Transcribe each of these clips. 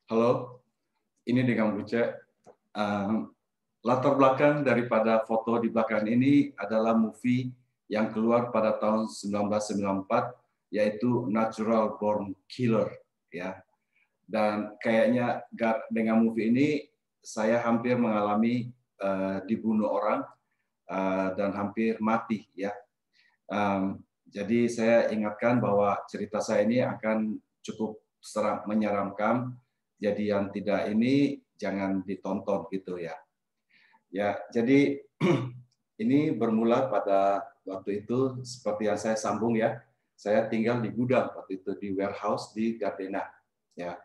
Halo, ini dengan Buce. Latar belakang daripada foto di belakang ini adalah movie yang keluar pada tahun 1994, yaitu Natural Born Killer. Ya. Dan kayaknya dengan movie ini saya hampir mengalami dibunuh orang dan hampir mati. Ya. Jadi saya ingatkan bahwa cerita saya ini akan cukup menyeramkan. Jadi yang tidak ini jangan ditonton gitu ya. Ya, jadi ini bermula pada waktu itu seperti yang saya sambung ya. Saya tinggal di gudang waktu itu di warehouse di Gardena ya.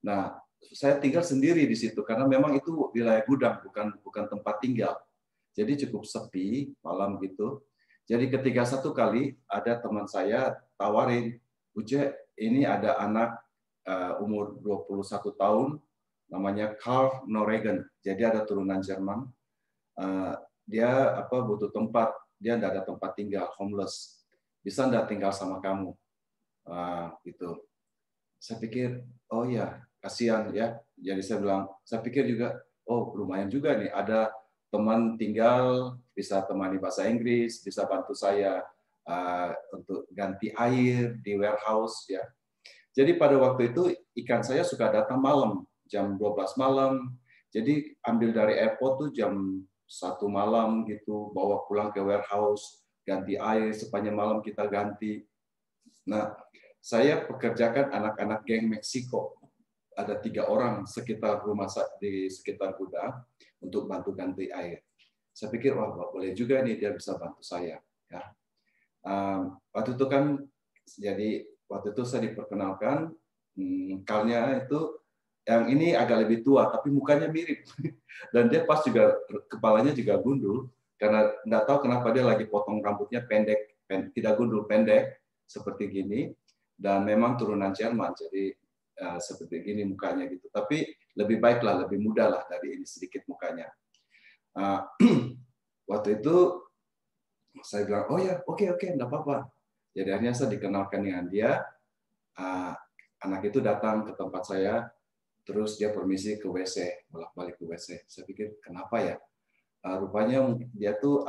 Nah, saya tinggal sendiri di situ karena memang itu wilayah gudang bukan tempat tinggal. Jadi cukup sepi malam gitu. Jadi ketika satu kali ada teman saya tawarin, Uce, ini ada anak umur 21 tahun, namanya Carl Norregen. Jadi ada turunan Jerman. Dia butuh tempat, dia tidak ada tempat tinggal, homeless. Bisa nggak tinggal sama kamu? Gitu. Saya pikir, oh ya, kasihan ya. Jadi saya bilang, saya pikir juga, oh lumayan juga nih, ada teman tinggal, bisa temani bahasa Inggris, bisa bantu saya untuk ganti air di warehouse ya. Jadi pada waktu itu ikan saya suka datang malam, jam 12 malam. Jadi ambil dari airport tuh jam 1 malam gitu, bawa pulang ke warehouse, ganti air, sepanjang malam kita ganti. Nah, saya pekerjakan anak-anak geng Meksiko. Ada 3 orang sekitar rumah di sekitar gudang untuk bantu ganti air. Saya pikir, wah boleh juga nih dia bisa bantu saya. Ya. Waktu itu kan, jadi waktu itu saya diperkenalkan, Karlnya itu yang ini agak lebih tua, tapi mukanya mirip. Dan dia pas juga kepalanya juga gundul, karena nggak tahu kenapa dia lagi potong rambutnya pendek, tidak gundul, pendek seperti gini. Dan memang turunan Jerman, jadi seperti gini mukanya gitu. Tapi lebih baiklah, lebih mudah lah dari ini sedikit mukanya. Waktu itu saya bilang, oh ya, oke, enggak apa-apa. Jadi akhirnya saya dikenalkan dengan dia. Anak itu datang ke tempat saya, terus dia permisi ke WC, bolak-balik ke WC. Saya pikir, kenapa ya? Rupanya dia tuh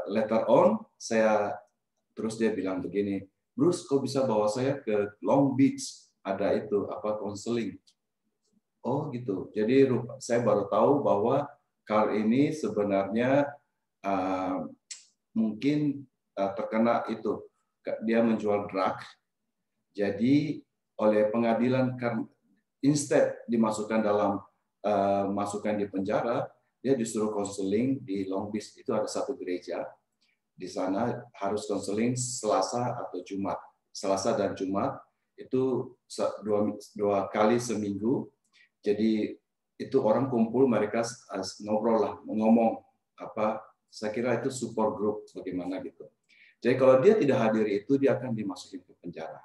later on, terus dia bilang begini, Bruce, kok bisa bawa saya ke Long Beach? Ada itu, konseling. Oh gitu. Jadi saya baru tahu bahwa Carl ini sebenarnya mungkin terkena itu, dia menjual drug. Jadi oleh pengadilan, instead dimasukkan masukkan di penjara, dia disuruh konseling di Long Beach. Itu ada satu gereja di sana, harus konseling Selasa atau Jumat. Selasa dan Jumat itu dua kali seminggu. Jadi itu orang kumpul, mereka ngobrol lah, ngomong saya kira itu support group bagaimana gitu. Jadi kalau dia tidak hadir itu, dia akan dimasukin ke penjara.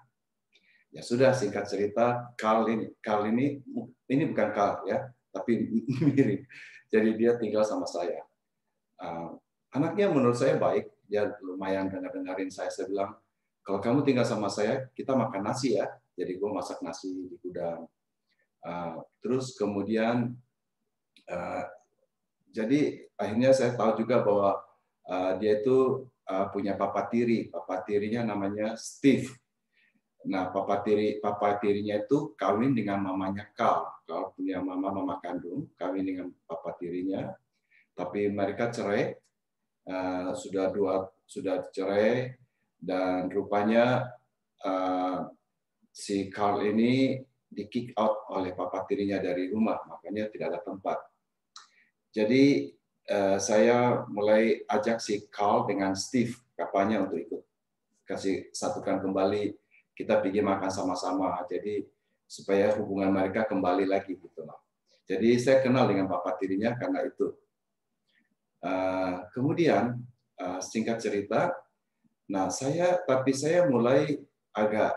Ya sudah, singkat cerita, Carl ini bukan Carl ya, tapi mirip. Jadi dia tinggal sama saya. Anaknya menurut saya baik, dia lumayan dengerin saya. Saya bilang, kalau kamu tinggal sama saya, kita makan nasi ya. Jadi gue masak nasi di gudang. Terus kemudian jadi akhirnya saya tahu juga bahwa dia itu punya papa tiri. Papa tirinya namanya Steve. Nah, papa tirinya itu kawin dengan mamanya Carl. Carl punya mama kandung, kawin dengan papa tirinya. Tapi mereka cerai, sudah cerai, dan rupanya si Carl ini di kick out oleh papa tirinya dari rumah, makanya tidak ada tempat. Jadi saya mulai ajak si Carl dengan Steve, papanya, untuk ikut kasih satukan kembali, kita pergi makan sama-sama, jadi supaya hubungan mereka kembali lagi gitu loh. Jadi saya kenal dengan papa tirinya karena itu. Kemudian singkat cerita, tapi saya mulai agak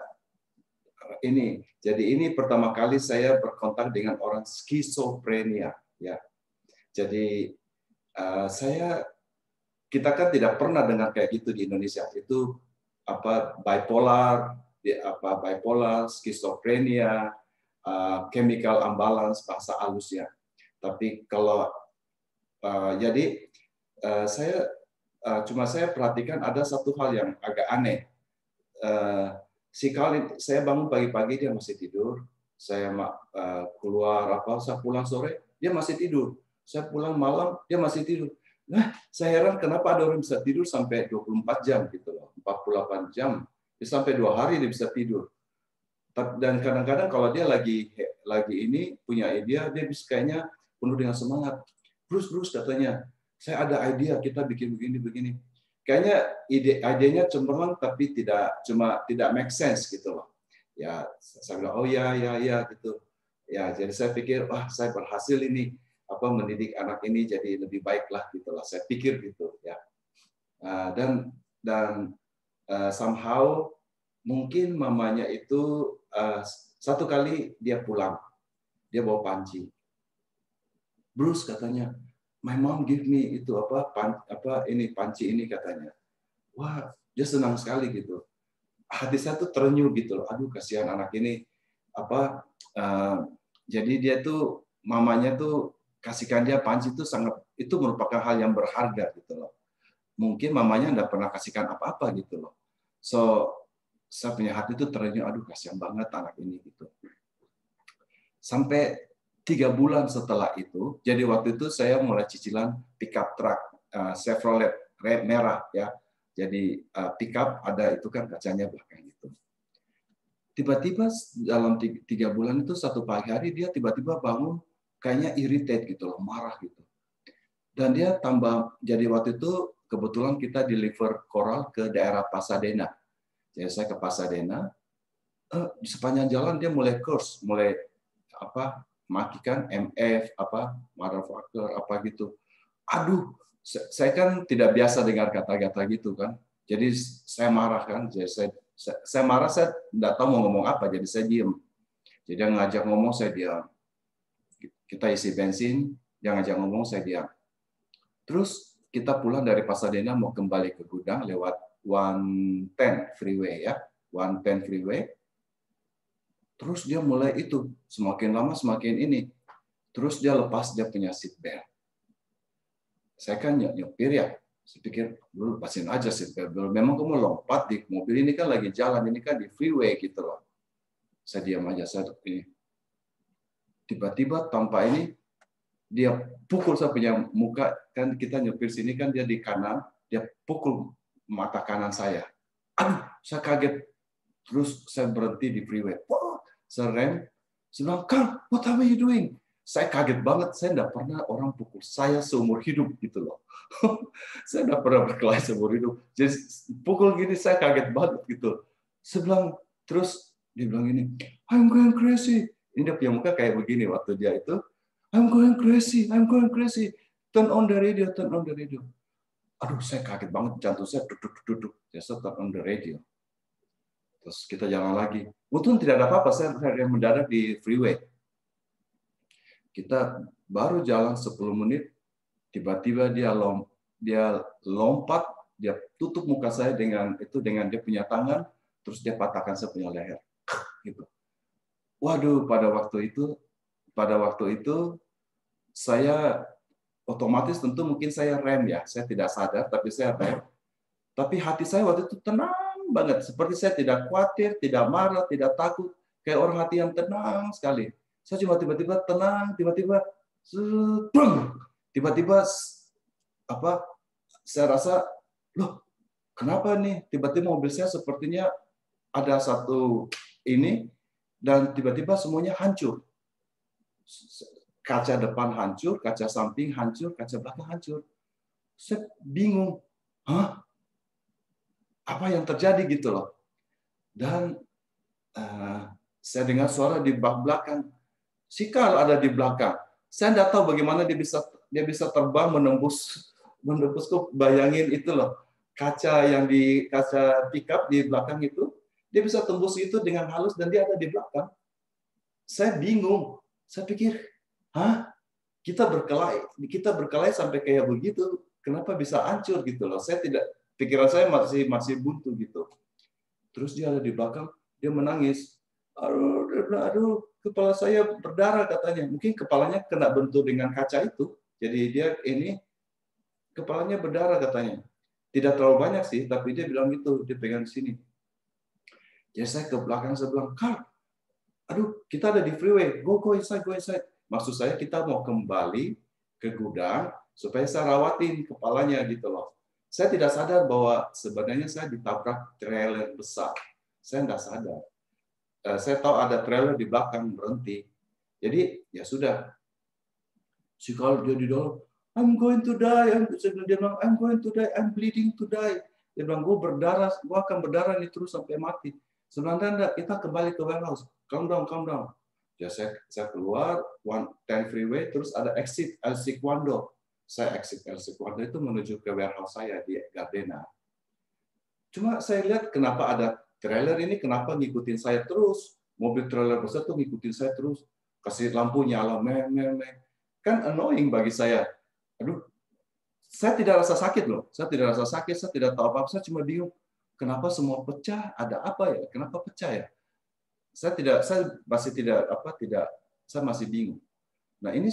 ini. Jadi ini pertama kali saya berkontak dengan orang skizofrenia ya. Jadi kita kan tidak pernah dengar kayak gitu di Indonesia. Itu bipolar, skizofrenia, chemical imbalance bahasa halusnya. Tapi kalau jadi saya perhatikan ada satu hal yang agak aneh. Si Khalid, saya bangun pagi-pagi dia masih tidur. Saya keluar saya pulang sore dia masih tidur. Saya pulang malam dia masih tidur. Nah, saya heran kenapa ada orang bisa tidur sampai 24 jam gitu loh, 48 jam, sampai 2 hari dia bisa tidur. Dan kadang-kadang kalau dia lagi ini punya ide, dia bisa kayaknya penuh dengan semangat. Bruce katanya, saya ada ide kita bikin begini. Kayaknya idenya cemerlang tapi tidak make sense gitu loh. Ya, saya bilang oh ya gitu. Ya, jadi saya pikir wah saya berhasil ini mendidik anak ini jadi lebih baik lah gitu lah. Saya pikir gitu ya. Dan somehow mungkin mamanya itu satu kali dia pulang, dia bawa panci. Bruce katanya, my mom give me itu panci ini katanya. Wah, dia senang sekali gitu. Hati saya tuh terenyuh gitu loh. Aduh, kasihan anak ini jadi dia tuh mamanya tuh kasihkan dia panci itu merupakan hal yang berharga gitu loh. Mungkin mamanya enggak pernah kasihkan apa-apa gitu loh. So saya punya hati itu terenyuh, aduh kasihan banget anak ini gitu. Sampai 3 bulan setelah itu, jadi waktu itu saya mulai cicilan pickup truck Chevrolet merah ya. Jadi pickup ada itu kan kacanya belakang gitu. Tiba-tiba dalam 3 bulan itu satu pagi hari dia tiba-tiba bangun kayaknya irritate gitu loh, marah gitu. Dan dia jadi waktu itu kebetulan kita deliver koral ke daerah Pasadena. Jadi saya ke Pasadena, di sepanjang jalan dia mulai curse, mulai makikan MF, motherfucker, gitu. Aduh, saya kan tidak biasa dengar kata-kata gitu kan. Jadi saya marah kan, jadi saya marah, saya tidak tahu mau ngomong apa, jadi saya diam. Jadi dia ngajak ngomong, saya diam. Kita isi bensin, dia ngajak ngomong, saya diam. Terus kita pulang dari Pasadena mau kembali ke gudang lewat 110 freeway ya, 110 freeway. Terus dia mulai itu, semakin lama semakin ini. Terus dia lepas dia punya seat belt. Saya kan nyopir ya, saya pikir dulu lepasin aja seat belt. Memang kamu lompat di mobil ini kan lagi jalan, ini kan di freeway gitu loh. Saya diam aja, saya ini. Tiba-tiba tanpa ini dia pukul saya punya muka, kan kita nyopir sini kan dia di kanan, dia pukul mata kanan saya. Aduh, saya kaget. Terus saya berhenti di freeway. Saya rem, saya bilang, Kang, what are you doing? Saya kaget banget, saya tidak pernah orang pukul saya seumur hidup gitu loh. Saya tidak pernah berkelahi seumur hidup. Jadi pukul gini saya kaget banget gitu. Saya bilang, terus dia bilang gini, I'm going crazy. Ini dia punya muka kayak begini waktu dia itu. I'm going crazy. Turn on the radio. Aduh, saya kaget banget, jantung saya duduk. Saya turn on the radio. Terus kita jalan lagi. Untung tidak ada apa-apa, saya mendadak di freeway. Kita baru jalan 10 menit, tiba-tiba dia lompat, dia tutup muka saya dengan dia punya tangan, terus dia patahkan saya punya leher. Gitu. Waduh, pada waktu itu saya otomatis tentu mungkin saya rem ya, saya tidak sadar tapi saya rem. Tapi hati saya waktu itu tenang banget, seperti saya tidak khawatir, tidak marah, tidak takut, kayak orang hati yang tenang sekali. Saya cuma tiba-tiba tenang, tiba-tiba saya rasa, loh, kenapa nih tiba-tiba mobil saya sepertinya ada satu ini dan tiba-tiba semuanya hancur. Kaca depan hancur, kaca samping hancur, kaca belakang hancur. Saya bingung, apa yang terjadi gitu loh. Dan saya dengar suara di bak belakang. Si Karl ada di belakang. Saya tidak tahu bagaimana dia bisa terbang menembus kok, bayangin itu loh. Kaca pickup di belakang itu, dia bisa tembus itu dengan halus dan dia ada di belakang. Saya bingung. Saya pikir, kita berkelahi sampai kayak begitu. Kenapa bisa hancur gitu loh? Pikiran saya masih buntu gitu. Terus dia ada di belakang, dia menangis. Aduh, kepala saya berdarah katanya. Mungkin kepalanya kena bentur dengan kaca itu. Jadi dia ini kepalanya berdarah katanya. Tidak terlalu banyak sih, tapi dia bilang gitu, dia pegang sini. Jadi saya ke belakang, saya bilang, Carl, aduh, kita ada di freeway, go inside, go inside. Maksud saya kita mau kembali ke gudang supaya saya rawatin kepalanya gitu loh. Saya tidak sadar bahwa sebenarnya saya ditabrak trailer besar. Saya tidak sadar. Saya tahu ada trailer di belakang berhenti. Jadi ya sudah. Si Carl dia di dalam, I'm going to die. Dia bilang, I'm going to die. I'm bleeding to die. Dia bilang, gue akan berdarah nih terus sampai mati. Sebenarnya enggak, kita kembali ke warehouse. Calm down, calm down. Ya saya keluar, 10 freeway, terus ada exit El Secuando. Saya exit El Secuando itu menuju ke warehouse saya di Gardena. Cuma saya lihat kenapa ada trailer ini, kenapa ngikutin saya terus. Mobil trailer besar tuh ngikutin saya terus. Kasih lampu nyala, kan annoying bagi saya. Aduh, saya tidak rasa sakit loh. Saya tidak rasa sakit, saya tidak tahu apa-apa. Saya cuma bingung. Kenapa semua pecah? Ada apa ya? Kenapa pecah ya? Saya masih bingung. Nah ini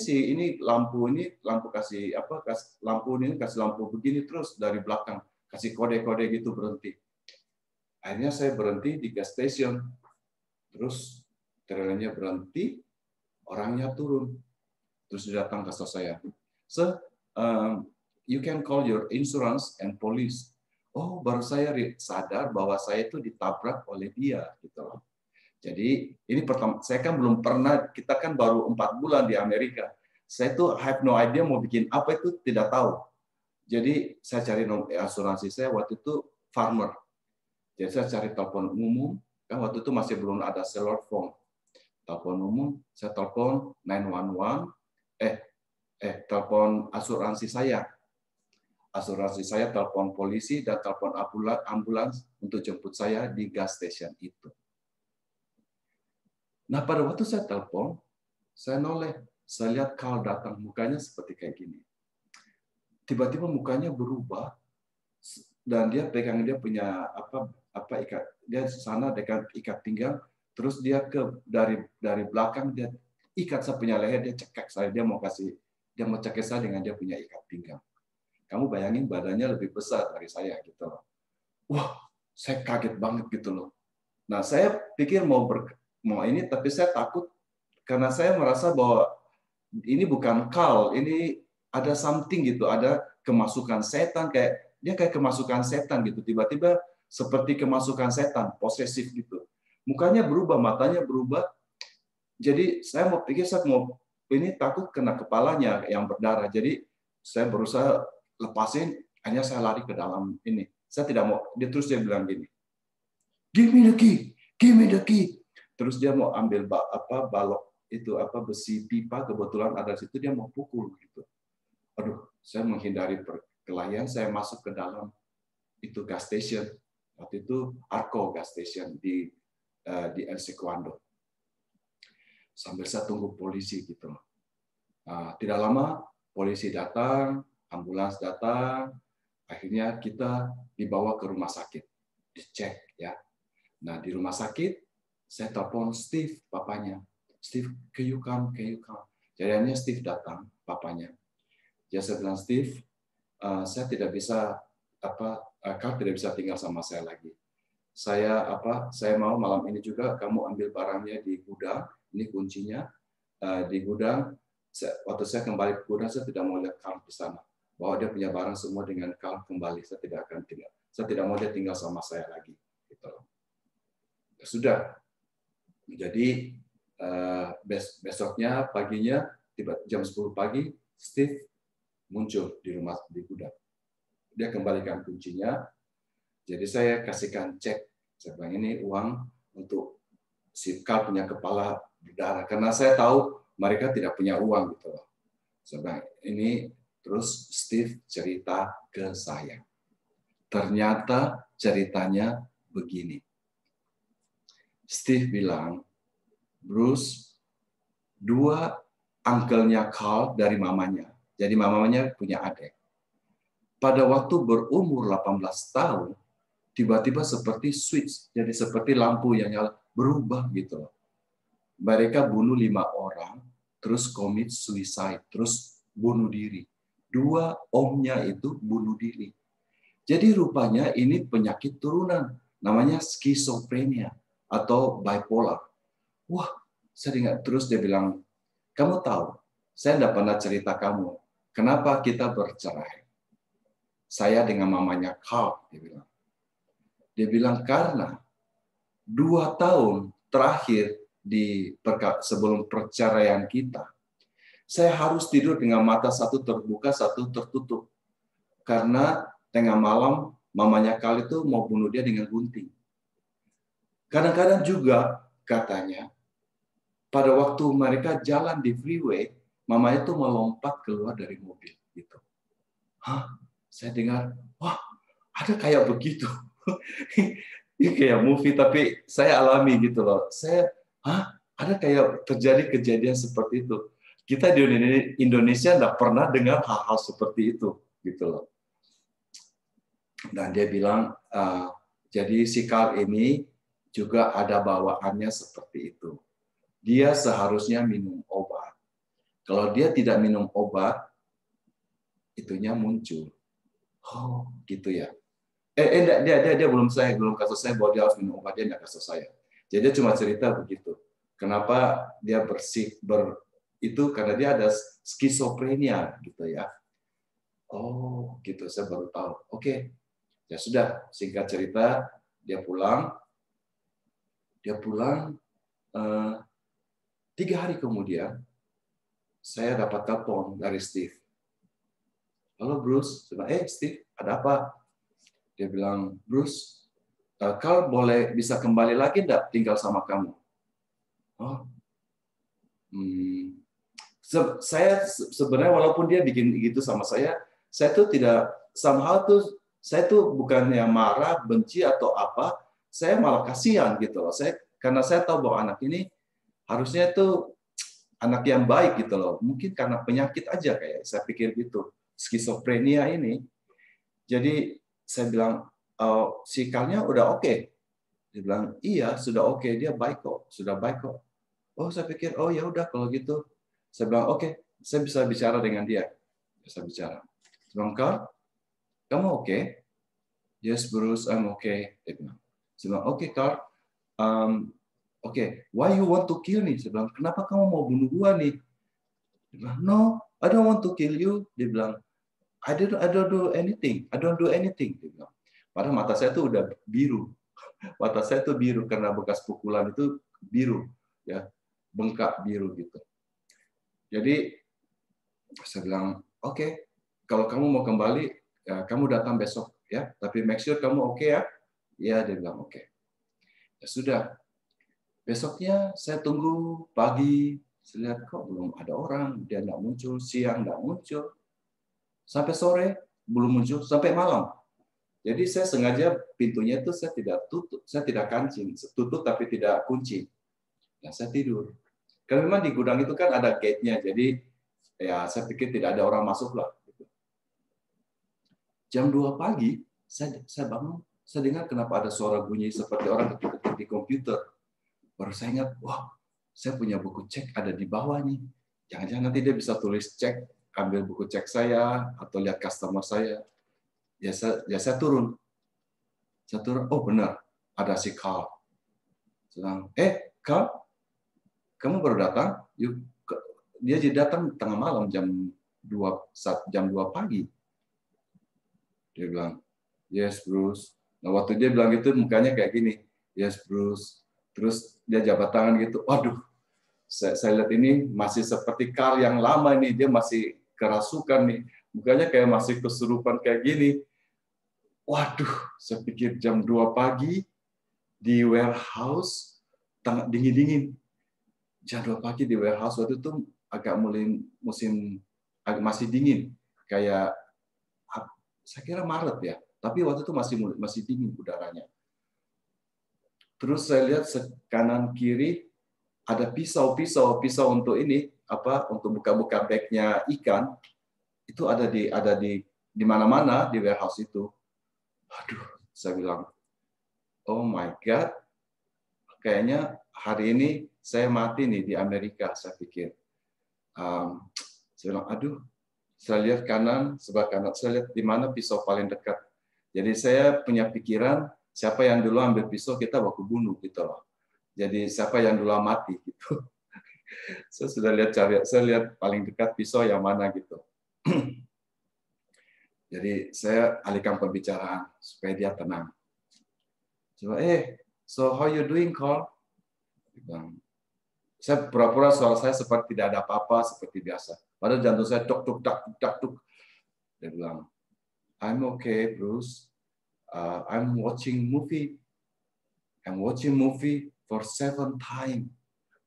lampu kasih lampu begini terus dari belakang, kasih kode-kode gitu berhenti. Akhirnya saya berhenti di gas station, terus trailernya berhenti, orangnya turun, terus dia datang ke saya. So, you can call your insurance and police. Oh, baru saya sadar bahwa saya itu ditabrak oleh dia, gitu loh. Jadi ini pertama, saya kan belum pernah, kita kan baru 4 bulan di Amerika. Saya tuh have no idea mau bikin apa itu tidak tahu. Jadi saya cari asuransi saya waktu itu Farmer. Jadi saya cari telepon umum, kan waktu itu masih belum ada cellular phone. Telepon umum, saya telepon 911, telepon asuransi saya. Asuransi saya telepon polisi dan telepon ambulans untuk jemput saya di gas station itu. Nah, pada waktu saya telepon, saya noleh, saya lihat Carl datang, mukanya seperti kayak gini. Tiba-tiba mukanya berubah dan dia pegang, dia punya ikat, dia sana dekat ikat pinggang, terus dia dari belakang dia ikat saya punya leher, dia cekek saya, dia mau cekek saya dengan dia punya ikat pinggang. Kamu bayangin badannya lebih besar dari saya gitu loh. Wah, saya kaget banget gitu loh. Nah, saya pikir mau ini, tapi saya takut karena saya merasa bahwa ini bukan Carl, ini ada something gitu, ada kemasukan setan, kayak kemasukan setan gitu, tiba-tiba seperti kemasukan setan, posesif gitu. Mukanya berubah, matanya berubah. Jadi saya ini takut kena kepalanya yang berdarah. Jadi saya berusaha lepasin, hanya saya lari ke dalam ini. Saya tidak mau, dia bilang gini, give me the key. Terus dia mau ambil balok itu besi pipa, kebetulan ada di situ, dia mau pukul gitu. Aduh, saya menghindari perkelahian, saya masuk ke dalam itu gas station. Waktu itu Arco gas station di El Secuando. Sambil saya tunggu polisi gitu. Tidak lama polisi datang, ambulans datang, akhirnya kita dibawa ke rumah sakit, dicek ya. Nah, di rumah sakit saya telepon Steve, papanya. Steve, can you come? Jadinya Steve datang, papanya. Jadi saya bilang, Steve, saya tidak bisa Carl tidak bisa tinggal sama saya lagi. Saya mau malam ini juga kamu ambil barangnya di gudang, ini kuncinya di gudang. Waktu saya kembali ke gudang, saya tidak mau lihat Carl di sana. Bahwa dia punya barang semua dengan Carl kembali, saya tidak akan tinggal. Saya tidak mau dia tinggal sama saya lagi. Gitu. Sudah. Jadi besoknya paginya, jam 10 pagi, Steve muncul di gudang. Dia kembalikan kuncinya. Jadi saya kasihkan cek. Saya bilang ini uang untuk si Carl punya kepala berdarah. Karena saya tahu mereka tidak punya uang gitu loh. Saya bilang ini, terus Steve cerita ke saya. Ternyata ceritanya begini. Steve bilang, Bruce, 2 uncle-nya Carl dari mamanya. Jadi mamanya punya adik. Pada waktu berumur 18 tahun, tiba-tiba seperti switch, jadi seperti lampu yang nyala, berubah gitu loh. mereka bunuh 5 orang, terus commit suicide, terus bunuh diri. 2 omnya itu bunuh diri. Jadi rupanya ini penyakit turunan, namanya skizofrenia atau bipolar. Wah, saya ingat terus dia bilang, kamu tahu, saya tidak pernah cerita kamu, kenapa kita bercerai. Saya dengan mamanya Carl, dia bilang. Dia bilang karena 2 tahun terakhir sebelum perceraian kita, saya harus tidur dengan mata satu terbuka, satu tertutup. Karena tengah malam mamanya Carl itu mau bunuh dia dengan gunting. Kadang-kadang juga katanya, pada waktu mereka jalan di freeway, mamanya itu melompat keluar dari mobil. Gitu. Hah? Saya dengar, wah, ada kayak begitu. Ini kayak movie, tapi saya alami gitu loh. Ada kayak terjadi kejadian seperti itu. Kita di Indonesia nggak pernah dengar hal-hal seperti itu, gitu loh. Dan dia bilang, jadi si Carl ini juga ada bawaannya seperti itu. Dia seharusnya minum obat. Kalau dia tidak minum obat, itunya muncul. Oh, gitu ya. Dia belum kasih saya bahwa dia harus minum obat, dia nggak kasih saya. Jadi dia cuma cerita begitu. Kenapa dia itu karena dia ada skizofrenia gitu ya. Oh, gitu, saya baru tahu. Oke. Ya sudah, singkat cerita dia pulang. Dia pulang 3 hari kemudian saya dapat telepon dari Steve. Halo Bruce, saya bilang, Steve, ada apa? Dia bilang, Bruce, Carl bisa kembali lagi enggak tinggal sama kamu? Oh, saya sebenarnya walaupun dia bikin gitu sama saya tuh tidak somehow tuh saya tuh bukannya marah, benci atau apa, saya malah kasihan gitu loh. Karena saya tahu bahwa anak ini harusnya itu anak yang baik gitu loh. Mungkin karena penyakit aja kayak saya pikir gitu, skizofrenia ini. Jadi saya bilang, si Carl-nya udah oke. Dia bilang, iya sudah oke, dia baik kok, sudah baik kok. Oh saya pikir, oh ya udah kalau gitu. Saya bilang, oke, saya bisa bicara dengan dia. Bisa bicara. Saya bilang, Carl, kamu oke? Yes Bruce, I'm okay. Dia bilang. Saya bilang, oke Carl, why you want to kill me? Saya bilang, kenapa kamu mau bunuh gua nih? Dia bilang, no, I don't want to kill you. Dia bilang, I don't do anything. I don't do anything. Dia bilang. Padahal mata saya tuh udah biru. Mata saya tuh biru karena bekas pukulan itu biru, ya, bengkak biru gitu. Jadi saya bilang, oke, kalau kamu mau kembali, ya, kamu datang besok ya, tapi make sure kamu oke ya. Ya, dia bilang oke. Ya sudah. Besoknya saya tunggu pagi, saya lihat kok belum ada orang, dia nggak muncul, siang nggak muncul, sampai sore belum muncul, sampai malam. Jadi saya sengaja pintunya itu saya tidak tutup, saya tidak kancing, tutup tapi tidak kunci. Nah, saya tidur. Karena memang di gudang itu kan ada gate-nya, jadi ya saya pikir tidak ada orang masuk lah. Jam 2 pagi, saya bangun, saya dengar kenapa ada suara bunyi seperti orang ketik-ketik di komputer. Baru saya ingat, wah, saya punya buku cek ada di bawah nih. Jangan-jangan nanti dia bisa tulis cek, ambil buku cek saya, atau lihat customer saya. Ya saya turun. Saya turun, oh benar, ada si Carl. Sedang, Carl, kamu baru datang? Dia jadi datang tengah malam jam 2 pagi. Dia bilang, yes Bruce. Nah waktu dia bilang gitu mukanya kayak gini, yes Bruce. Terus dia jabat tangan gitu, waduh, saya lihat ini masih seperti Carl yang lama nih, dia masih kerasukan nih, mukanya kayak masih kesurupan kayak gini. Waduh, saya pikir jam 2 pagi di warehouse, dingin-dingin. Jam 2 pagi di warehouse waktu itu agak mulai musim masih dingin, kayak saya kira Maret ya, tapi waktu itu masih dingin udaranya. Terus saya lihat kanan kiri ada pisau untuk ini untuk buka-buka bagnya ikan, itu ada di mana-mana di warehouse itu. Aduh, saya bilang, oh my God, kayaknya hari ini saya mati nih di Amerika, saya pikir. Saya bilang, aduh, saya lihat kanan, sebelah kanan, saya lihat di mana pisau paling dekat. Jadi saya punya pikiran, siapa yang dulu ambil pisau, kita baku bunuh, gitu loh. Jadi siapa yang dulu mati, gitu. Saya sudah lihat, saya lihat paling dekat pisau yang mana, gitu. Jadi saya alihkan pembicaraan supaya dia tenang. Coba, so how you doing, Carl? Saya pura-pura suara saya seperti tidak ada apa-apa, seperti biasa. Padahal jantung saya tuk tuk tak tuk tak tuk. Dia bilang, I'm okay, Bruce. I'm watching movie. I'm watching movie for 7 time.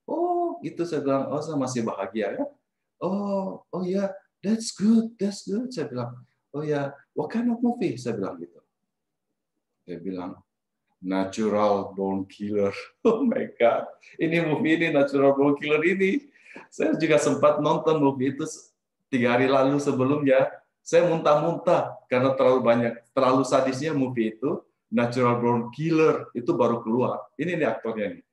Oh, gitu saya bilang. Oh, saya masih bahagia ya. Oh ya, that's good, that's good. Saya bilang. Oh ya, what kind of movie? Saya bilang gitu. Dia bilang, Natural Born Killer. Oh my God. Ini movie ini, Natural Born Killer ini. Saya juga sempat nonton movie itu 3 hari lalu sebelumnya. Saya muntah-muntah karena terlalu sadisnya movie itu. Natural Born Killer itu baru keluar. Ini nih aktornya nih.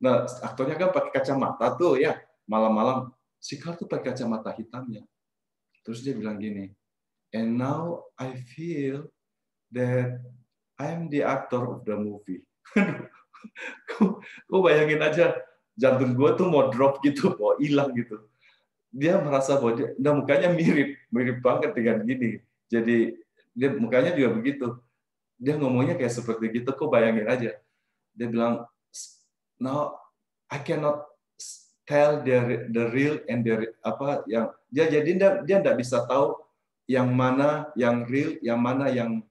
Nah, aktornya kan pakai kacamata tuh ya. Malam-malam si Carl tuh pakai kacamata hitamnya. Terus dia bilang gini, and now I feel that I'm the actor of the movie. Gue bayangin aja, jantung gue tuh mau drop gitu, mau hilang gitu. Dia merasa bahwa dia mukanya mirip banget dengan gini. Jadi dia mukanya juga begitu. Dia ngomongnya kayak seperti gitu, kok bayangin aja. Dia bilang, now I cannot tell the real and the apa yang dia jadi dia tidak bisa tahu yang mana yang real, yang mana yang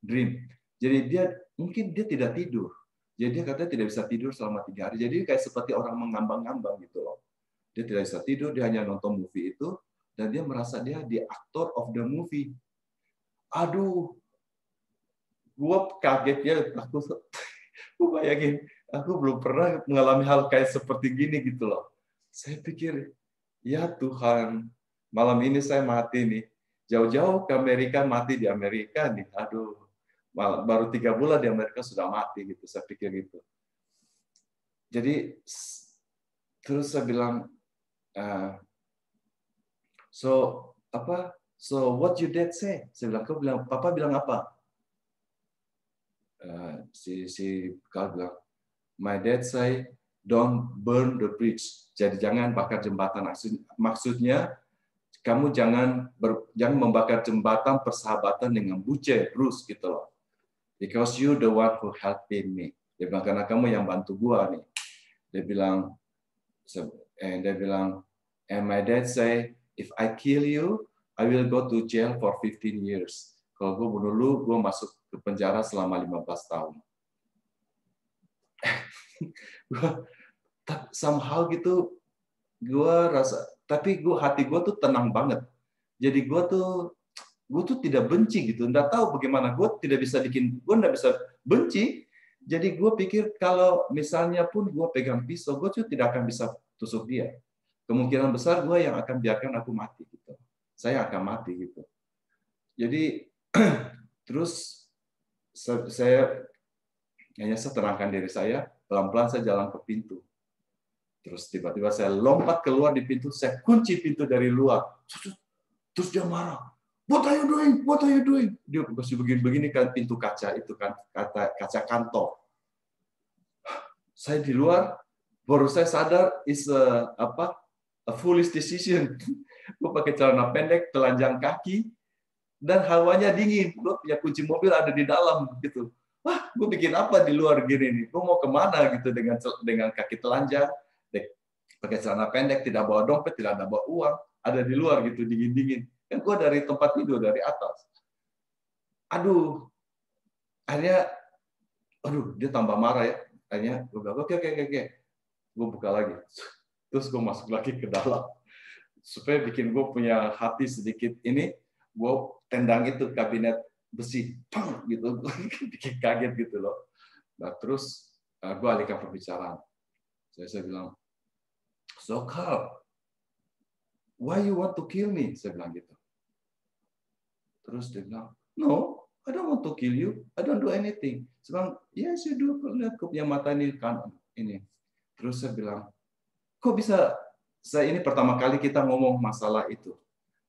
dream. Jadi mungkin dia tidak tidur. Jadi dia katanya tidak bisa tidur selama 3 hari. Jadi kayak seperti orang mengambang-ambang gitu loh. Dia tidak bisa tidur, dia hanya nonton movie itu dan dia merasa dia the actor of the movie. Aduh, gua kagetnya, aku bayangin, aku belum pernah mengalami hal kayak seperti gini gitu loh. Saya pikir, ya Tuhan, malam ini saya mati nih. Jauh-jauh ke Amerika, mati di Amerika nih. Aduh, baru 3 bulan di Amerika sudah mati gitu. Saya pikir gitu. Jadi terus saya bilang, so what you dad say? Saya bilang, Papa bilang apa? Si Carl bilang, my dad say don't burn the bridge. Jadi jangan bakar jembatan. Maksudnya kamu jangan membakar jembatan persahabatan dengan Bruce gitu loh. Because you the one who helping me. Dia bilang, karena kamu yang bantu gua nih. Dia bilang, and my dad say, if I kill you, I will go to jail for 15 years. Kalau gue bunuh lu, gue masuk ke penjara selama 15 tahun. Somehow gitu, gue rasa, tapi hati gue tuh tenang banget. Jadi gue tuh tidak benci gitu, nggak tahu bagaimana, gue tidak bisa benci. Jadi gue pikir kalau misalnya pun gue pegang pisau, gue tuh tidak akan bisa tusuk dia. Kemungkinan besar gue yang akan biarkan aku mati gitu. Saya akan mati gitu. Jadi terus saya terangkan diri saya, pelan-pelan saya jalan ke pintu. Terus tiba-tiba saya lompat keluar di pintu, saya kunci pintu dari luar. Terus dia marah. What are you doing? What are you doing? Dia masih begini kan pintu kaca itu kan, kaca kantor. Saya di luar, baru saya sadar is a foolish decision. Gue pakai celana pendek, telanjang kaki, dan hawanya dingin. Gue punya kunci mobil ada di dalam gitu. Wah, gue bikin apa di luar gini nih? Gue mau kemana gitu dengan kaki telanjang, pakai celana pendek, tidak bawa dompet, tidak ada bawa uang, ada di luar gitu dingin-dingin. Kan gue dari tempat tidur dari atas. Aduh, akhirnya, dia tambah marah ya. Akhirnya gue bilang, oke. Gue buka lagi. Terus gue masuk lagi ke dalam. Supaya bikin gue punya hati sedikit ini, gue tendang itu kabinet besi, pang gitu, bikin kaget gitu loh. Nah terus gue alihkan pembicaraan. Saya bilang, so Carl, why you want to kill me? Saya bilang gitu. Terus dia bilang, no, I don't want to kill you. I don't do anything. Saya bilang, yes you do. Lihat punya mata ini kan ini. Terus saya bilang, kok bisa, saya ini pertama kali kita ngomong masalah itu.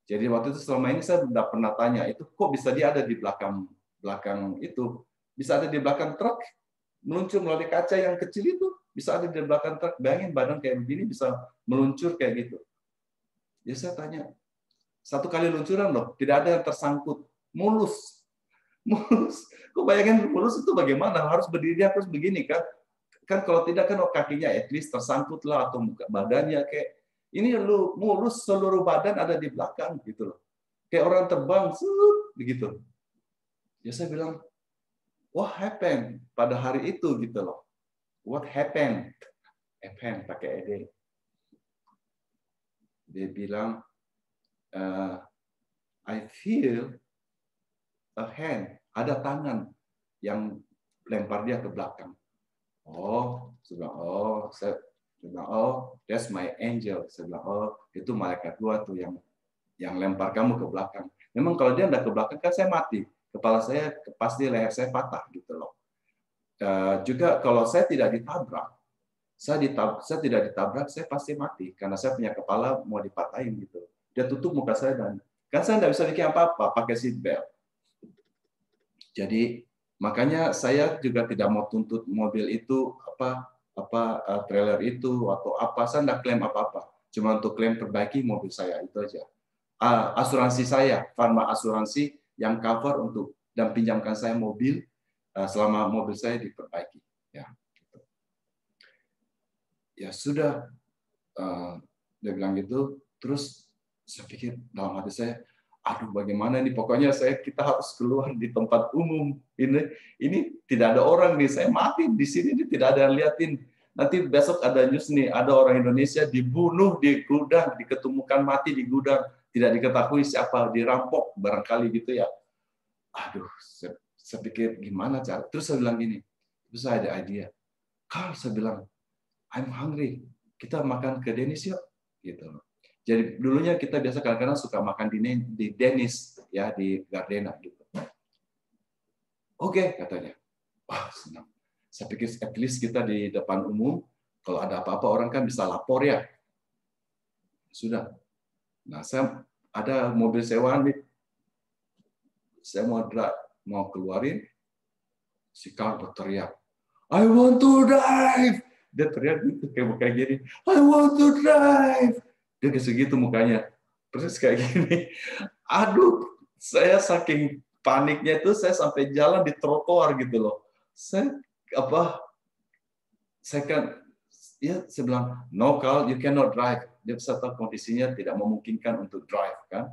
Jadi waktu itu selama ini saya tidak pernah tanya, itu kok bisa dia ada di belakang itu, bisa ada di belakang truk, meluncur melalui kaca yang kecil itu, bisa ada di belakang truk, bayangin badan kayak begini bisa meluncur kayak gitu. Ya saya tanya, satu kali luncuran loh, tidak ada yang tersangkut, mulus. Mulus. Kok bayangin mulus itu bagaimana? Harus berdiri, harus begini kan? Kan kalau tidak kan kakinya at least tersangkut lah atau badannya kayak ini lu mulus seluruh badan ada di belakang gitu loh. Kayak orang terbang begitu. Ya saya bilang, what happened pada hari itu gitu loh. What happened? Happened pakai ed. Dia bilang, I feel a hand, ada tangan yang lempar dia ke belakang. Oh, saya bilang, oh, that's my angel. Saya bilang, oh, itu malaikat gua tuh yang lempar kamu ke belakang. Memang kalau dia nggak ke belakang kan saya mati, kepala saya pasti leher saya patah gitu loh. Juga kalau saya tidak ditabrak, saya tidak ditabrak, saya pasti mati karena saya punya kepala mau dipatahin gitu. Dia tutup muka saya dan kan saya nggak bisa bikin apa-apa pakai seat belt. Jadi makanya saya juga tidak mau tuntut mobil itu trailer itu atau apa, saya tidak klaim apa-apa, cuma untuk klaim perbaiki mobil saya itu aja. Asuransi saya, Pharma asuransi yang cover untuk dan pinjamkan saya mobil selama mobil saya diperbaiki. Ya sudah, dia bilang gitu, terus saya pikir dalam hati saya, aduh bagaimana ini, pokoknya kita harus keluar di tempat umum. Ini tidak ada orang nih, saya mati di sini, ini tidak ada yang liatin. Nanti besok ada news nih, ada orang Indonesia dibunuh di gudang, diketemukan mati di gudang, tidak diketahui siapa, dirampok barangkali gitu ya. Aduh, saya pikir gimana cara. Terus saya bilang gini, terus saya ada idea. Kalau saya bilang, I'm hungry, kita makan ke Dennis yuk, gitu. Jadi dulunya kita biasa kadang-kadang suka makan di Dennis ya di Gardena gitu. Oke, katanya. Wah, senang. Saya pikir at least kita di depan umum, kalau ada apa-apa orang kan bisa lapor ya. Sudah. Nah, saya ada mobil sewaan nih. Saya mau keluarin, si Carl berteriak, I want to drive. Dia teriak gitu, kayak gini, I want to drive. Dia kayak segitu mukanya. Terus kayak gini. Aduh, saya saking paniknya itu saya sampai jalan di trotoar gitu loh. Saya saya bilang, no Carl, you cannot drive. Dia bisa tahu kondisinya tidak memungkinkan untuk drive kan.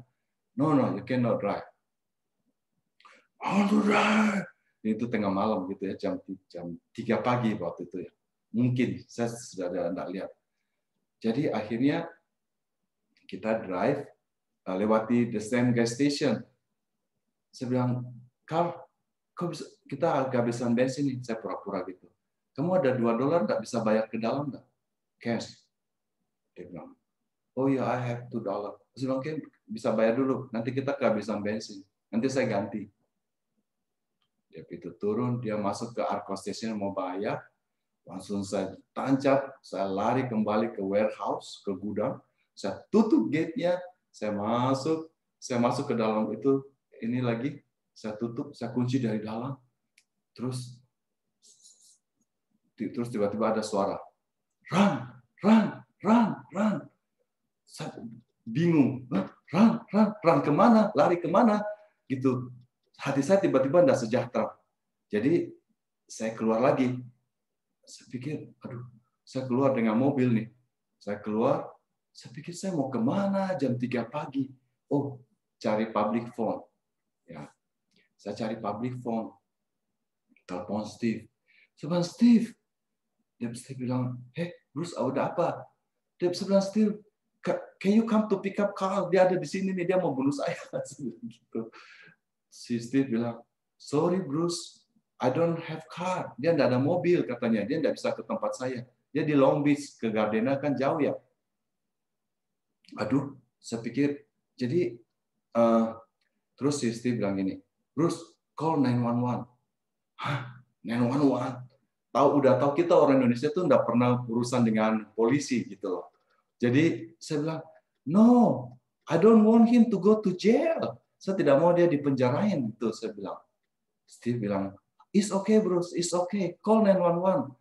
No, you cannot drive. I want to drive. Itu tengah malam gitu ya, jam 3 pagi waktu itu ya. Mungkin saya sudah tidak lihat. Jadi akhirnya kita drive lewati the same gas station. Saya bilang, Carl, kok bisa, kita kehabisan bensin nih. Saya pura-pura gitu. Kamu ada $2 nggak bisa bayar ke dalam nggak? Cash. Dia bilang, oh ya, I have $2. Saya bilang, okay, bisa bayar dulu. Nanti kita kehabisan bensin. Nanti saya ganti. Dia itu turun, dia masuk ke Arco Station mau bayar. Langsung saya tancap, saya lari kembali ke warehouse, ke gudang. Saya tutup gate-nya, saya masuk ke dalam itu, ini lagi, saya tutup, saya kunci dari dalam. Terus tiba-tiba ada suara, run, run, run, run. Saya bingung, run kemana, lari kemana, gitu. Hati saya tiba-tiba tidak sejahtera. Jadi saya keluar lagi. Saya pikir, aduh, saya keluar dengan mobil nih. Saya keluar, saya pikir saya mau kemana jam 3 pagi. Oh, cari public phone. Ya, saya cari public phone. Telepon Steve. Saya bilang, Steve. Dia bilang, hey, Bruce, udah apa? Dia bilang, Steve, can you come to pick up Carl? Dia ada di sini nih, dia mau bunuh saya. Gitu. Si Steve bilang, sorry Bruce, I don't have car. Dia tidak ada mobil katanya. Dia tidak bisa ke tempat saya. Dia di Long Beach, ke Gardena kan jauh ya. Aduh, saya pikir. Jadi, terus si Steve bilang gini, Bruce, call 911. Hah? 911? udah tahu kita orang Indonesia tuh nggak pernah urusan dengan polisi gitu loh. Jadi saya bilang, no, I don't want him to go to jail. Saya tidak mau dia dipenjarain gitu. Saya bilang. Steve bilang, it's okay Bruce, it's okay, call 911.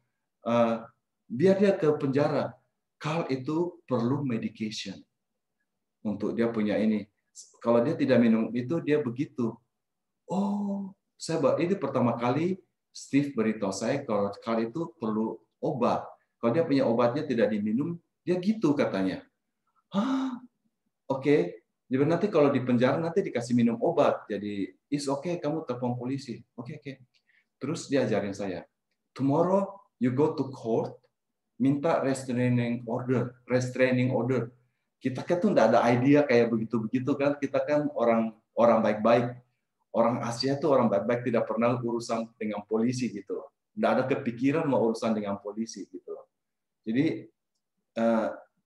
Biar dia ke penjara. Carl itu perlu medication untuk dia punya ini. Kalau dia tidak minum itu dia begitu. Oh, ini pertama kali Steve beritahu saya kalau Carl itu perlu obat. Kalau dia punya obatnya tidak diminum, dia gitu katanya. Hah, oke. Jadi nanti kalau di penjara nanti dikasih minum obat. Jadi it's okay, kamu telepon polisi. Oke. Terus dia ajarin saya. Tomorrow you go to court, minta restraining order. Kita kan tuh nggak ada idea kayak begitu-begitu kan. Kita kan orang baik-baik. Orang Asia tuh orang baik-baik, tidak pernah urusan dengan polisi gitu. Nggak ada kepikiran mau urusan dengan polisi gitu. Jadi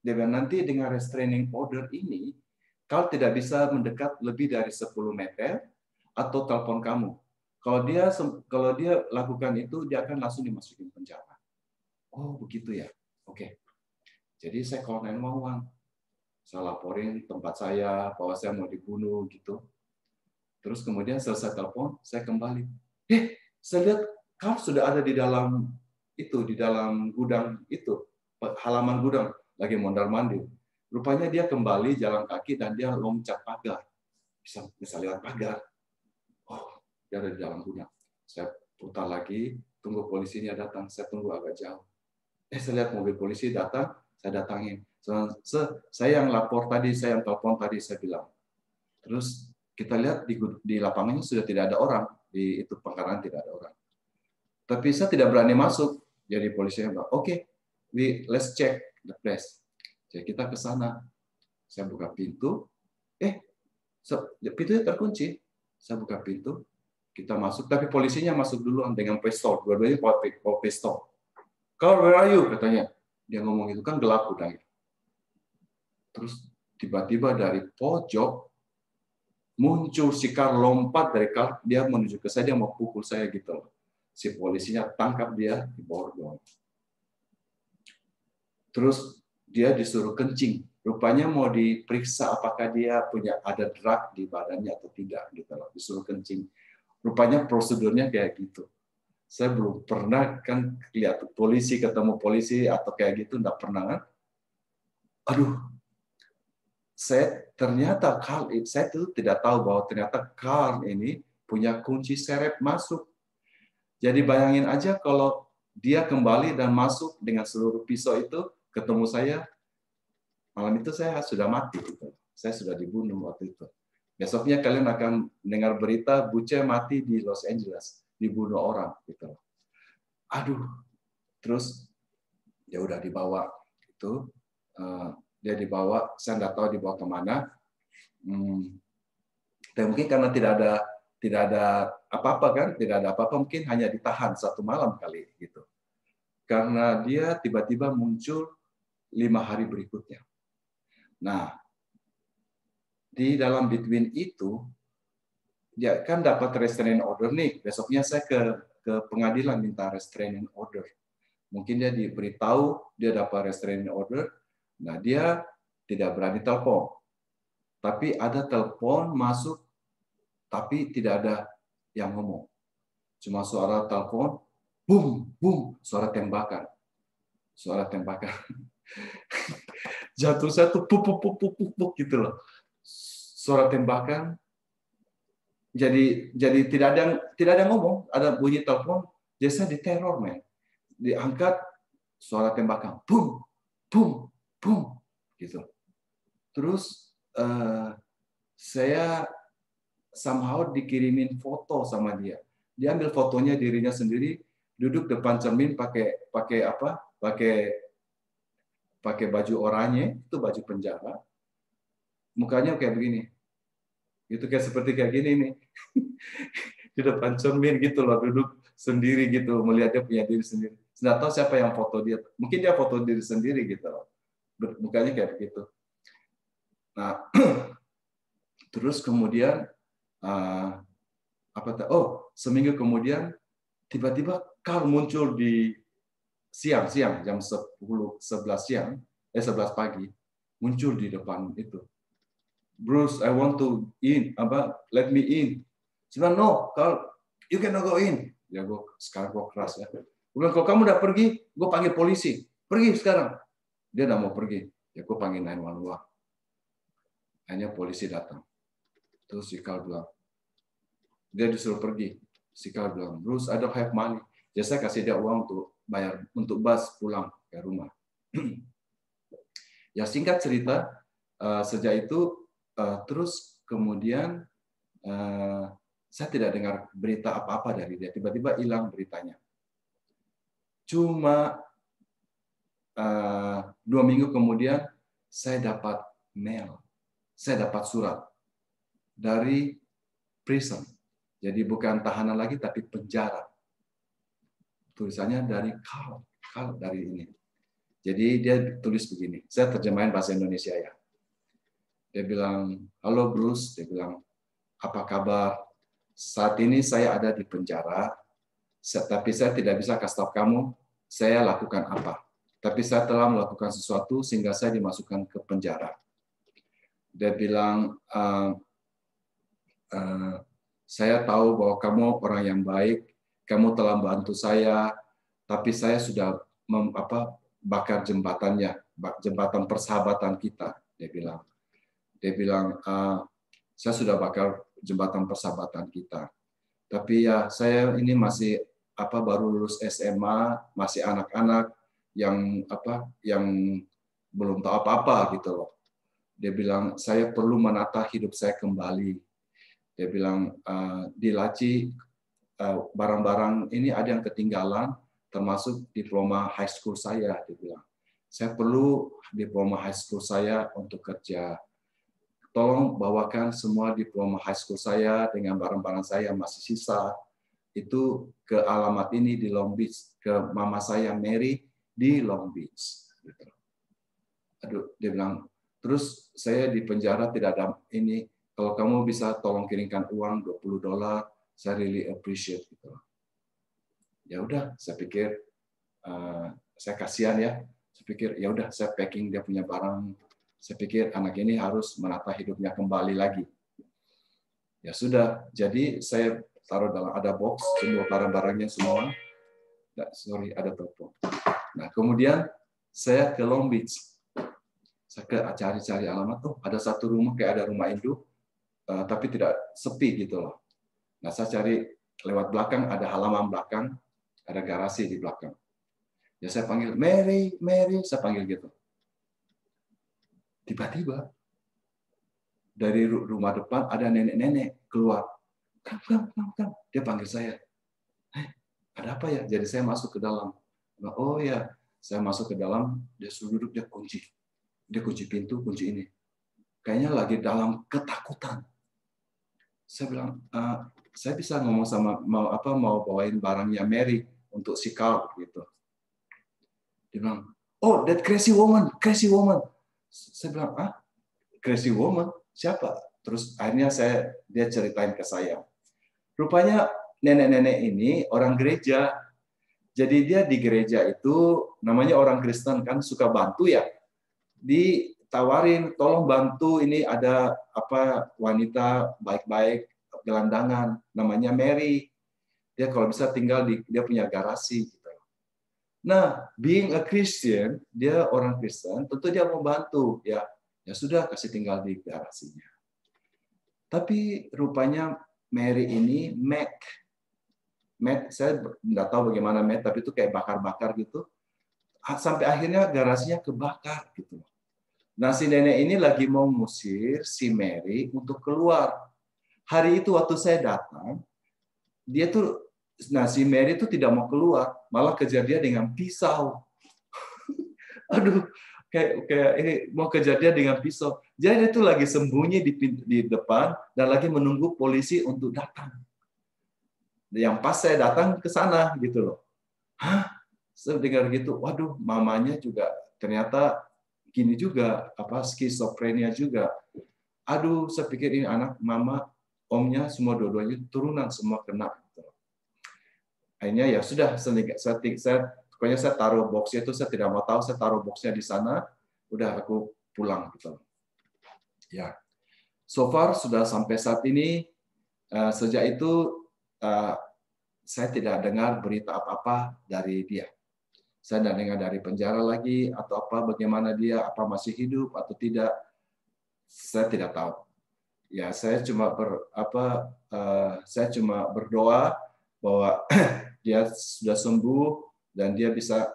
dia bilang nanti dengan restraining order ini, kau tidak bisa mendekat lebih dari 10 meter atau telepon kamu. Kalau dia lakukan itu, dia akan langsung dimasukin penjara. Oh begitu ya, oke. Jadi saya call 911, saya laporin tempat saya bahwa saya mau dibunuh gitu. Terus kemudian selesai telepon, saya kembali. Saya lihat Carl sudah ada di dalam gudang itu, halaman gudang, lagi mondar-mandir. Rupanya dia kembali jalan kaki dan dia loncat pagar, bisa lewat pagar. Oh, dia ada di dalam gudang. Saya putar lagi, tunggu polisinya datang. Saya tunggu agak jauh. Saya lihat mobil polisi datang, saya datangin. Saya yang lapor tadi, saya yang telepon tadi, saya bilang. Terus kita lihat di lapangannya sudah tidak ada orang, di itu pekarangan tidak ada orang. Tapi saya tidak berani masuk. Jadi polisinya bilang, oke, let's check the place. Jadi kita ke sana. Saya buka pintu. Pintunya terkunci. Saya buka pintu. Kita masuk. Tapi polisinya masuk duluan dengan pistol. Dua-duanya bawa pistol. Carl, where are you? Katanya. Dia ngomong itu kan gelap gudangnya. Terus tiba-tiba dari pojok muncul si Carl, lompat dari Carl. Dia menuju ke saya. Dia mau pukul saya gitu. Si polisinya tangkap dia di bawah. Terus dia disuruh kencing. Rupanya mau diperiksa apakah dia ada drug di badannya atau tidak gitu loh. Disuruh kencing. Rupanya prosedurnya kayak gitu. Saya belum pernah kan lihat polisi ketemu polisi atau kayak gitu, enggak pernah kan. Aduh. Ternyata Carl, saya tuh tidak tahu bahwa ternyata Carl ini punya kunci seret masuk. Jadi bayangin aja kalau dia kembali dan masuk dengan seluruh pisau itu ketemu saya, malam itu saya sudah mati. Gitu. Saya sudah dibunuh waktu itu. Besoknya kalian akan dengar berita Buce mati di Los Angeles, dibunuh orang. Gitu. Aduh, terus dia udah dibawa. Itu dia dibawa, saya nggak tahu dibawa kemana. Dan mungkin karena tidak ada apa-apa kan, tidak ada apa-apa, mungkin hanya ditahan 1 malam kali gitu. Karena dia tiba-tiba muncul 5 hari berikutnya. Nah, di dalam between itu, dia kan dapat restraining order nih. Besoknya saya ke pengadilan minta restraining order. Mungkin dia diberitahu dia dapat restraining order. Nah, dia tidak berani telepon. Tapi ada telepon masuk, tapi tidak ada yang ngomong. Cuma suara telepon, boom, boom, suara tembakan. Suara tembakan. Jatuh satu puk gitu loh. Suara tembakan. Jadi tidak ada yang ngomong, ada bunyi telepon, jadi saya diteror, men. Diangkat suara tembakan, boom, boom, boom gitu. Terus saya somehow dikirimin foto sama dia. Dia ambil fotonya dirinya sendiri, duduk depan cermin pakai baju oranye, itu baju penjara. Mukanya kayak begini. Itu seperti kayak gini nih. Di depan cermin gitu loh, duduk sendiri gitu, melihat dia punya diri sendiri. Nggak tahu siapa yang foto dia. Mungkin dia foto diri sendiri gitu loh. Mukanya kayak begitu. Nah, terus kemudian seminggu kemudian tiba-tiba Carl muncul di siang jam 11 siang, 11 pagi, muncul di depan itu. Bruce, I want to in, let me in. Cuma no, Carl, you cannot go in. Ya sekarang gue keras ya. Gue bilang, kalau kamu udah pergi, gue panggil polisi. Pergi sekarang. Dia udah mau pergi. Ya gue panggil 911. Hanya polisi datang. Terus si Carl bilang, dia disuruh pergi. Si Carl bilang, Bruce, I don't have money. Jadi saya kasih dia uang untuk bayar untuk bus pulang ke rumah. Ya singkat cerita, sejak itu terus kemudian saya tidak dengar berita apa-apa dari dia. Tiba-tiba hilang beritanya. Cuma 2 minggu kemudian saya dapat mail, saya dapat surat dari prison. Jadi bukan tahanan lagi tapi penjara. Tulisannya dari Carl dari ini. Jadi dia tulis begini. Saya terjemahin bahasa Indonesia ya. Dia bilang, halo Bruce. Dia bilang, apa kabar? Saat ini saya ada di penjara, tapi saya tidak bisa kasih tahu kamu saya lakukan apa. Tapi saya telah melakukan sesuatu sehingga saya dimasukkan ke penjara. Dia bilang, saya tahu bahwa kamu orang yang baik, kamu telah membantu saya, tapi saya sudah bakar jembatannya, jembatan persahabatan kita. Dia bilang, saya sudah bakar jembatan persahabatan kita. Tapi ya saya ini masih baru lulus SMA, masih anak-anak yang belum tahu apa-apa gitu loh. Dia bilang saya perlu menata hidup saya kembali. Dia bilang di laci barang-barang ini ada yang ketinggalan, termasuk diploma high school saya. Dia bilang saya perlu diploma high school saya untuk kerja. Tolong bawakan semua diploma high school saya dengan barang-barang saya yang masih sisa itu ke alamat ini di Long Beach, ke mama saya Mary di Long Beach. Aduh, dia bilang, terus saya di penjara tidak ada ini. Kalau kamu bisa tolong kirimkan uang $20, saya really appreciate gitu. Ya udah, saya pikir saya kasihan ya. Saya pikir ya udah, saya packing dia punya barang. Saya pikir anak ini harus menata hidupnya kembali lagi. Ya sudah, jadi saya taruh dalam ada box semua barang-barangnya semua. Sorry, ada telepon. Nah, kemudian saya ke Long Beach. Saya cari-cari alamat tuh ada satu rumah kayak ada rumah induk, tapi tidak sepi gitu loh. Nah, saya cari lewat belakang ada halaman belakang, ada garasi di belakang. Ya saya panggil Mary, Mary, saya panggil gitu. Tiba-tiba dari rumah depan ada nenek-nenek keluar. Kam. Dia panggil saya. Ada apa ya? Jadi saya masuk ke dalam. Oh ya, saya masuk ke dalam, dia suruh duduk, dia kunci. Dia kunci pintu, kunci ini. Kayaknya lagi dalam ketakutan. Saya bilang, saya bisa ngomong sama mau bawain barangnya Mary untuk si Carl gitu. Dia bilang, oh that crazy woman. Saya bilang, crazy woman? Siapa? Terus akhirnya dia ceritain ke saya. Rupanya nenek-nenek ini orang gereja. Jadi dia di gereja itu namanya orang Kristen kan suka bantu ya. Ditawarin tolong bantu ini ada wanita baik-baik gelandangan namanya Mary. Dia kalau bisa tinggal dia punya garasi gitu. Nah, being a Christian, dia orang Kristen, tentu dia mau bantu ya. Ya sudah kasih tinggal di garasinya. Tapi rupanya Mary ini Mac, saya nggak tahu bagaimana Mac, tapi itu kayak bakar-bakar gitu. Sampai akhirnya garasinya kebakar gitu. Nah si nenek ini lagi mau ngusir si Mary untuk keluar. Hari itu waktu saya datang, si Mary itu tidak mau keluar, malah kejar dia dengan pisau. Aduh, kayak ini mau kejar dia dengan pisau. Jadi dia itu lagi sembunyi di depan dan lagi menunggu polisi untuk datang. Yang pas saya datang ke sana gitu loh. Saya dengar gitu, waduh, mamanya juga ternyata gini juga, skizofrenia juga. Aduh, saya pikir ini anak, mama, omnya semua dua-duanya turunan semua kena. akhirnya ya sudah, pokoknya saya taruh boxnya itu, saya tidak mau tahu, saya taruh boxnya di sana, udah aku pulang gitu. Ya, so far sudah sampai saat ini. Sejak itu saya tidak dengar berita apa-apa dari dia. Saya tidak dengar dari penjara lagi atau apa, bagaimana dia, apa masih hidup atau tidak, saya tidak tahu. Ya, saya cuma berdoa bahwa dia sudah sembuh dan dia bisa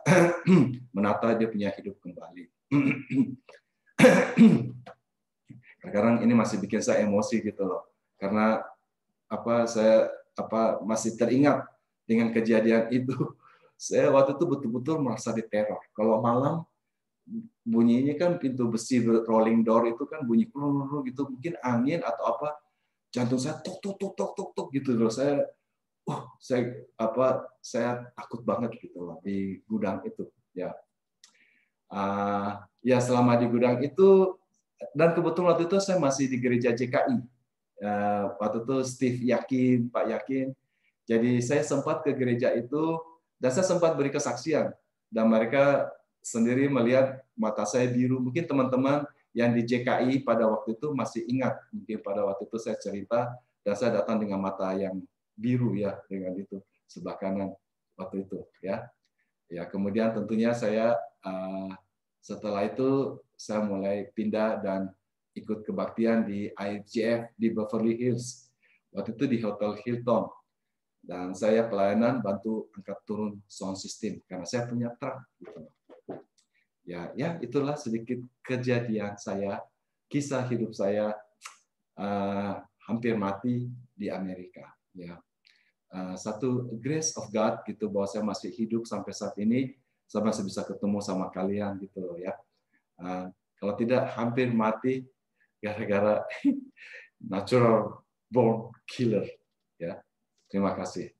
menata dia punya hidup kembali. Sekarang ini masih bikin saya emosi gitu loh, karena saya masih teringat dengan kejadian itu. Saya waktu itu betul-betul merasa diteror. Kalau malam bunyinya kan pintu besi rolling door itu kan bunyi gitu, mungkin angin atau apa, jantung saya tok tok tok tok tok tok gitu loh. Saya takut banget gitu loh di gudang itu ya. Ya selama di gudang itu, dan kebetulan waktu itu saya masih di gereja JKI. Waktu itu Steve Yakin, Pak Yakin. Jadi saya sempat ke gereja itu dan saya sempat beri kesaksian, dan mereka sendiri melihat mata saya biru. Mungkin teman-teman yang di JKI pada waktu itu masih ingat, mungkin pada waktu itu saya cerita dan saya datang dengan mata yang biru ya, dengan itu sebelah kanan waktu itu ya. Ya, kemudian tentunya saya setelah itu saya mulai pindah dan ikut kebaktian di IFGF di Beverly Hills. Waktu itu di Hotel Hilton. Dan saya pelayanan bantu angkat turun sound system karena saya punya truk. Gitu. Ya, itulah sedikit kejadian saya, kisah hidup saya hampir mati di Amerika. Ya, satu grace of God gitu, bahwa saya masih hidup sampai saat ini, saya masih bisa ketemu sama kalian gitu loh ya. Kalau tidak hampir mati gara-gara natural born killer ya. Terima kasih.